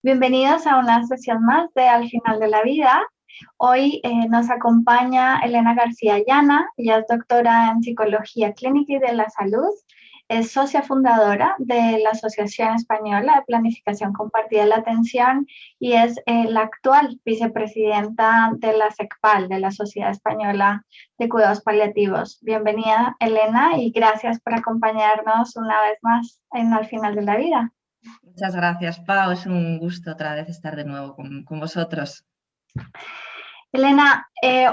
Bienvenidos a una sesión más de Al final de la vida. Hoy nos acompaña Elena García Llana. Ella es doctora en Psicología Clínica y de la Salud. Es socia fundadora de la Asociación Española de Planificación Compartida de la Atención y es la actual vicepresidenta de la SECPAL, de la Sociedad Española de Cuidados Paliativos. Bienvenida, Elena, y gracias por acompañarnos una vez más en Al final de la vida. Muchas gracias, Pau. Es un gusto otra vez estar de nuevo con vosotros. Elena,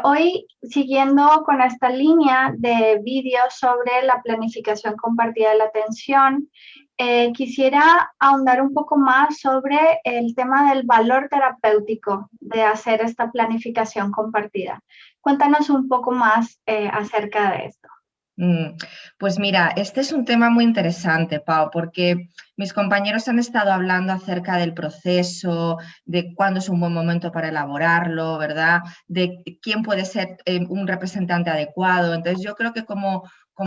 hoy siguiendo con esta línea de vídeos sobre la planificación compartida de la atención, quisiera ahondar un poco más sobre el tema del valor terapéutico de hacer esta planificación compartida. Cuéntanos un poco más acerca de esto. Pues mira, este es un tema muy interesante, Pau, porque mis compañeros han estado hablando acerca del proceso, de cuándo es un buen momento para elaborarlo, ¿verdad? De quién puede ser un representante adecuado. Entonces yo creo que como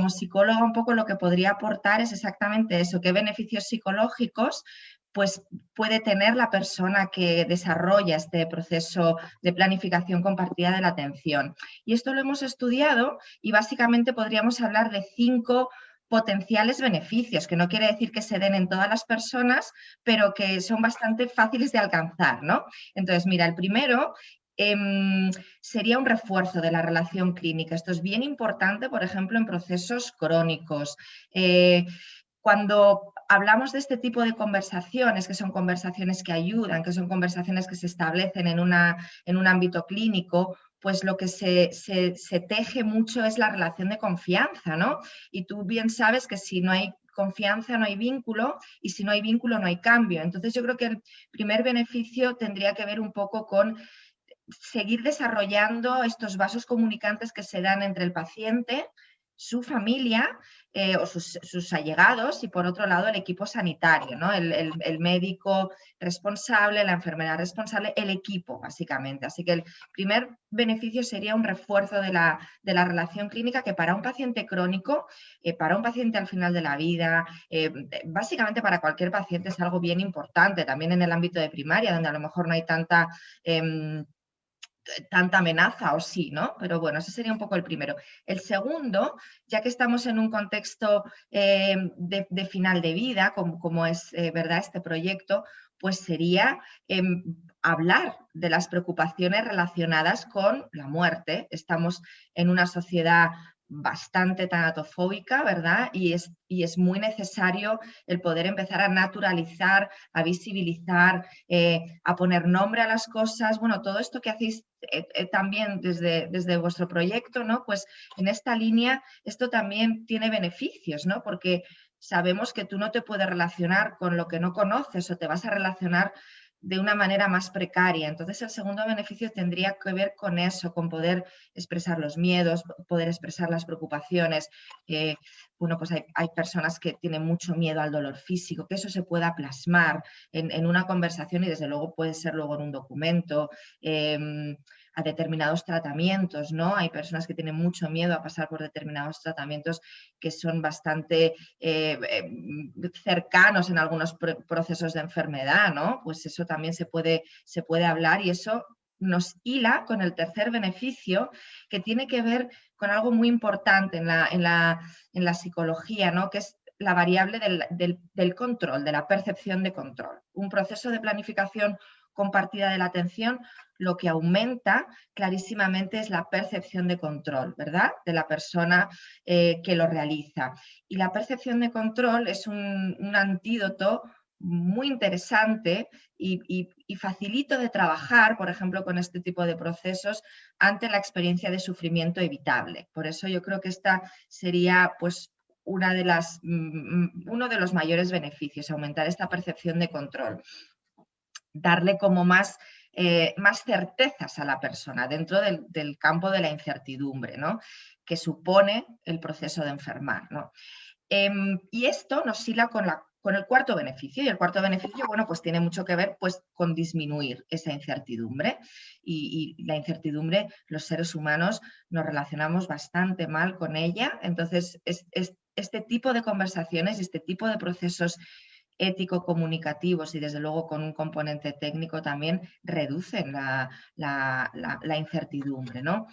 psicóloga un poco lo que podría aportar es exactamente eso, qué beneficios psicológicos pues puede tener la persona que desarrolla este proceso de planificación compartida de la atención. Y esto lo hemos estudiado y básicamente podríamos hablar de 5 potenciales beneficios, que no quiere decir que se den en todas las personas, pero que son bastante fáciles de alcanzar, ¿no? Entonces, mira, el primero sería un refuerzo de la relación clínica. Esto es bien importante, por ejemplo, en procesos crónicos. Cuando hablamos de este tipo de conversaciones, que son conversaciones que ayudan, que son conversaciones que se establecen en un ámbito clínico, pues lo que se teje mucho es la relación de confianza, ¿no? Y tú bien sabes que si no hay confianza no hay vínculo y si no hay vínculo no hay cambio. Entonces yo creo que el primer beneficio tendría que ver un poco con seguir desarrollando estos vasos comunicantes que se dan entre el paciente, su familia o sus allegados y por otro lado el equipo sanitario, ¿no? El médico responsable, la enfermera responsable, el equipo básicamente. Así que el primer beneficio sería un refuerzo de la relación clínica que para un paciente crónico, para un paciente al final de la vida, básicamente para cualquier paciente es algo bien importante, también en el ámbito de primaria donde a lo mejor no hay tanta amenaza o sí, ¿no? Pero bueno, ese sería un poco el primero. El segundo, ya que estamos en un contexto de final de vida, como es verdad este proyecto, pues sería hablar de las preocupaciones relacionadas con la muerte. Estamos en una sociedad bastante tanatofóbica, ¿verdad? Y es muy necesario el poder empezar a naturalizar, a visibilizar, a poner nombre a las cosas. Bueno, todo esto que hacéis también desde vuestro proyecto, ¿no? Pues en esta línea esto también tiene beneficios, ¿no? Porque sabemos que tú no te puedes relacionar con lo que no conoces o te vas a relacionar de una manera más precaria. Entonces el segundo beneficio tendría que ver con eso, con poder expresar los miedos, poder expresar las preocupaciones. Bueno, pues hay personas que tienen mucho miedo al dolor físico, que eso se pueda plasmar en una conversación y desde luego puede ser luego en un documento, a determinados tratamientos, ¿no? Hay personas que tienen mucho miedo a pasar por determinados tratamientos que son bastante cercanos en algunos procesos de enfermedad, ¿no? Pues eso también se puede hablar y eso nos hila con el tercer beneficio que tiene que ver con algo muy importante en la psicología, ¿no? Que es la variable del control, de la percepción de control. Un proceso de planificación compartida de la atención lo que aumenta clarísimamente es la percepción de control, ¿verdad? De la persona que lo realiza. Y la percepción de control es un antídoto muy interesante y facilito de trabajar, por ejemplo, con este tipo de procesos ante la experiencia de sufrimiento evitable. Por eso yo creo que esta sería, pues, uno de los mayores beneficios, aumentar esta percepción de control. Darle como más certezas a la persona dentro del campo de la incertidumbre, ¿no? Que supone el proceso de enfermar, ¿no? Y esto nos hila con el cuarto beneficio. Y el cuarto beneficio, bueno, pues tiene mucho que ver pues, con disminuir esa incertidumbre. Y la incertidumbre, los seres humanos nos relacionamos bastante mal con ella. Entonces, este tipo de conversaciones, este tipo de procesos ético-comunicativos y desde luego con un componente técnico también reducen la incertidumbre, ¿no?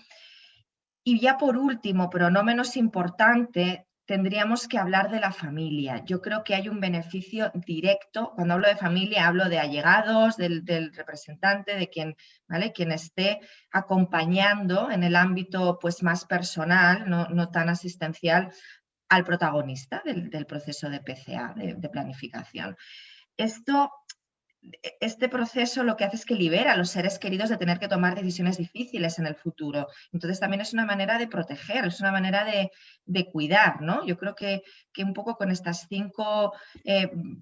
Y ya por último, pero no menos importante, tendríamos que hablar de la familia. Yo creo que hay un beneficio directo. Cuando hablo de familia, hablo de allegados, del representante, de quien, ¿vale? Quien esté acompañando en el ámbito pues, más personal, no tan asistencial, al protagonista del proceso de PCA, de planificación. Este proceso lo que hace es que libera a los seres queridos de tener que tomar decisiones difíciles en el futuro. Entonces también es una manera de proteger, es una manera de cuidar, ¿no? Yo creo que un poco con estas 5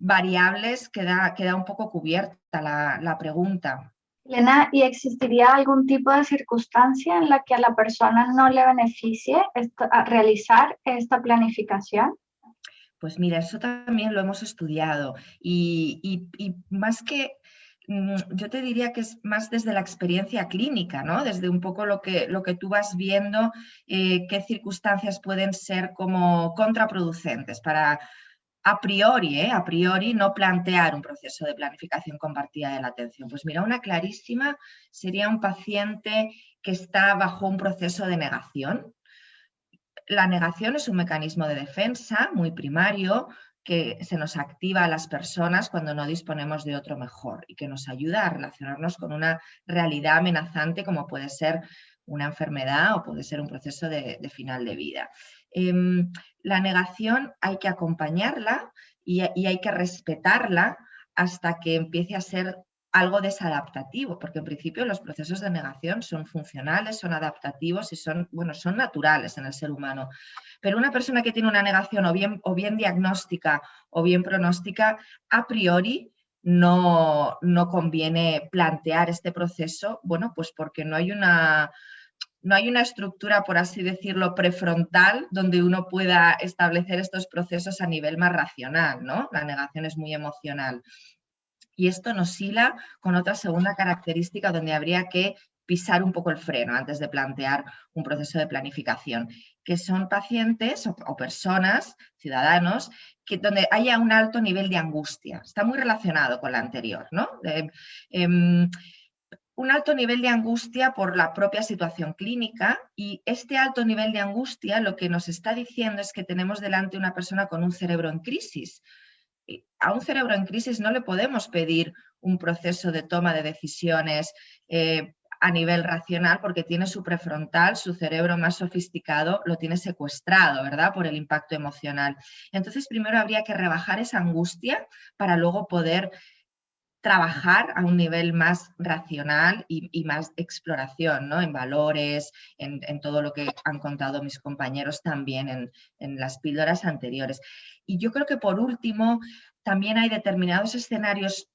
variables queda un poco cubierta la pregunta. Elena, ¿y existiría algún tipo de circunstancia en la que a la persona no le beneficie realizar esta planificación? Pues mira, eso también lo hemos estudiado y más que, yo te diría que es más desde la experiencia clínica, ¿no? Desde un poco lo que tú vas viendo, qué circunstancias pueden ser como contraproducentes para a priori no plantear un proceso de planificación compartida de la atención. Pues mira, una clarísima sería un paciente que está bajo un proceso de negación. La negación es un mecanismo de defensa muy primario que se nos activa a las personas cuando no disponemos de otro mejor y que nos ayuda a relacionarnos con una realidad amenazante como puede ser una enfermedad o puede ser un proceso de final de vida. La negación hay que acompañarla y hay que respetarla hasta que empiece a ser algo desadaptativo, porque en principio los procesos de negación son funcionales, son adaptativos y son naturales en el ser humano. Pero una persona que tiene una negación o bien diagnóstica o bien pronóstica, a priori no conviene plantear este proceso, bueno, pues porque no hay una estructura, por así decirlo, prefrontal donde uno pueda establecer estos procesos a nivel más racional, ¿no? La negación es muy emocional. Y esto nos hila con otra segunda característica donde habría que pisar un poco el freno antes de plantear un proceso de planificación, que son pacientes o personas, ciudadanos, donde haya un alto nivel de angustia. Está muy relacionado con la anterior, ¿no? Un alto nivel de angustia por la propia situación clínica y este alto nivel de angustia lo que nos está diciendo es que tenemos delante una persona con un cerebro en crisis. A un cerebro en crisis no le podemos pedir un proceso de toma de decisiones a nivel racional porque tiene su prefrontal, su cerebro más sofisticado, lo tiene secuestrado, ¿verdad? Por el impacto emocional. Entonces, primero habría que rebajar esa angustia para luego poder trabajar a un nivel más racional y más exploración, ¿no? En valores, en todo lo que han contado mis compañeros también en las píldoras anteriores. Y yo creo que por último, también hay determinados escenarios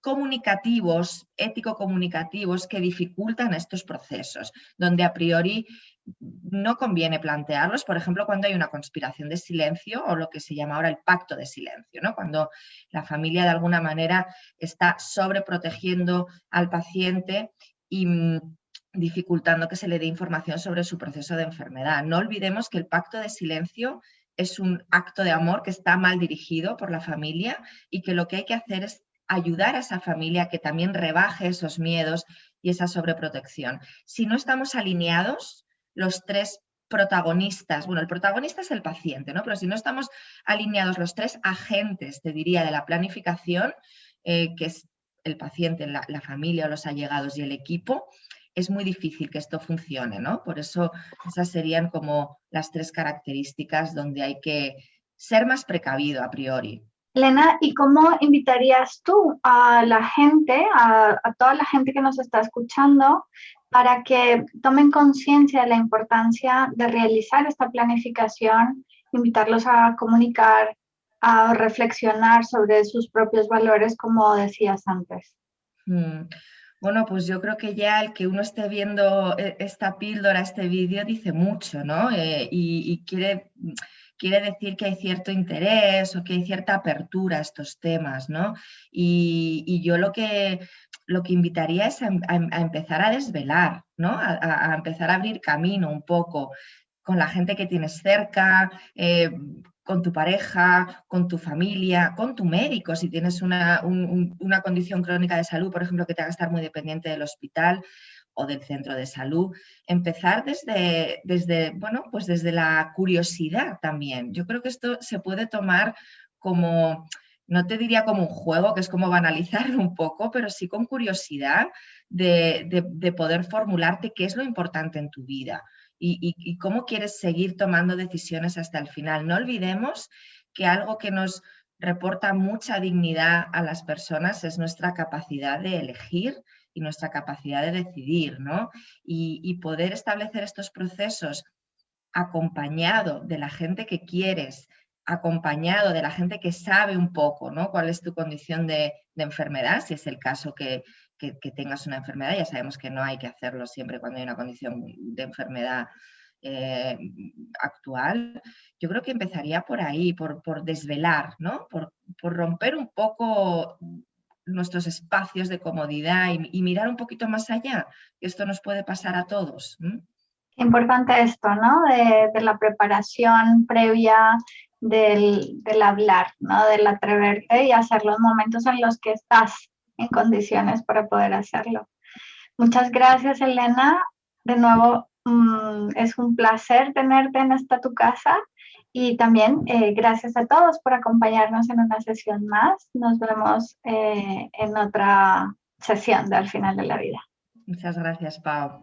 comunicativos, ético-comunicativos, que dificultan estos procesos, donde a priori no conviene plantearlos, por ejemplo, cuando hay una conspiración de silencio o lo que se llama ahora el pacto de silencio, ¿no? Cuando la familia de alguna manera está sobreprotegiendo al paciente y dificultando que se le dé información sobre su proceso de enfermedad. No olvidemos que el pacto de silencio es un acto de amor que está mal dirigido por la familia y que lo que hay que hacer es ayudar a esa familia a que también rebaje esos miedos y esa sobreprotección. Si no estamos alineados, los 3 protagonistas, bueno, el protagonista es el paciente, ¿no? Pero si no estamos alineados los 3 agentes, te diría, de la planificación, que es el paciente, la familia o los allegados y el equipo, es muy difícil que esto funcione, ¿no? Por eso esas serían como las 3 características donde hay que ser más precavido a priori. Elena, ¿y cómo invitarías tú a la gente, a toda la gente que nos está escuchando, para que tomen conciencia de la importancia de realizar esta planificación, invitarlos a comunicar, a reflexionar sobre sus propios valores, como decías antes? Bueno, pues yo creo que ya el que uno esté viendo esta píldora, este vídeo, dice mucho, ¿no? Y quiere decir que hay cierto interés o que hay cierta apertura a estos temas, ¿no? Y yo lo que invitaría es a empezar a desvelar, ¿no? A empezar a abrir camino un poco con la gente que tienes cerca, con tu pareja, con tu familia, con tu médico, si tienes una condición crónica de salud, por ejemplo, que te haga estar muy dependiente del hospital o del centro de salud. Empezar bueno, pues desde la curiosidad también. Yo creo que esto se puede tomar como, no te diría como un juego, que es como banalizarlo un poco, pero sí con curiosidad de poder formularte qué es lo importante en tu vida y cómo quieres seguir tomando decisiones hasta el final. No olvidemos que algo que nos reporta mucha dignidad a las personas es nuestra capacidad de elegir y nuestra capacidad de decidir, ¿no? Y poder establecer estos procesos acompañado de la gente que quieres, acompañado de la gente que sabe un poco, ¿no? Cuál es tu condición de enfermedad, si es el caso que tengas una enfermedad. Ya sabemos que no hay que hacerlo siempre cuando hay una condición de enfermedad actual. Yo creo que empezaría por ahí, por desvelar, ¿no? Por romper un poco nuestros espacios de comodidad y mirar un poquito más allá, que esto nos puede pasar a todos. Qué importante esto, ¿no? De la preparación previa, del hablar, ¿no? Del atreverte y hacer los momentos en los que estás en condiciones para poder hacerlo. Muchas gracias, Elena. De nuevo, es un placer tenerte en esta tu casa y también gracias a todos por acompañarnos en una sesión más. Nos vemos en otra sesión de Al Final de la Vida. Muchas gracias, Pau.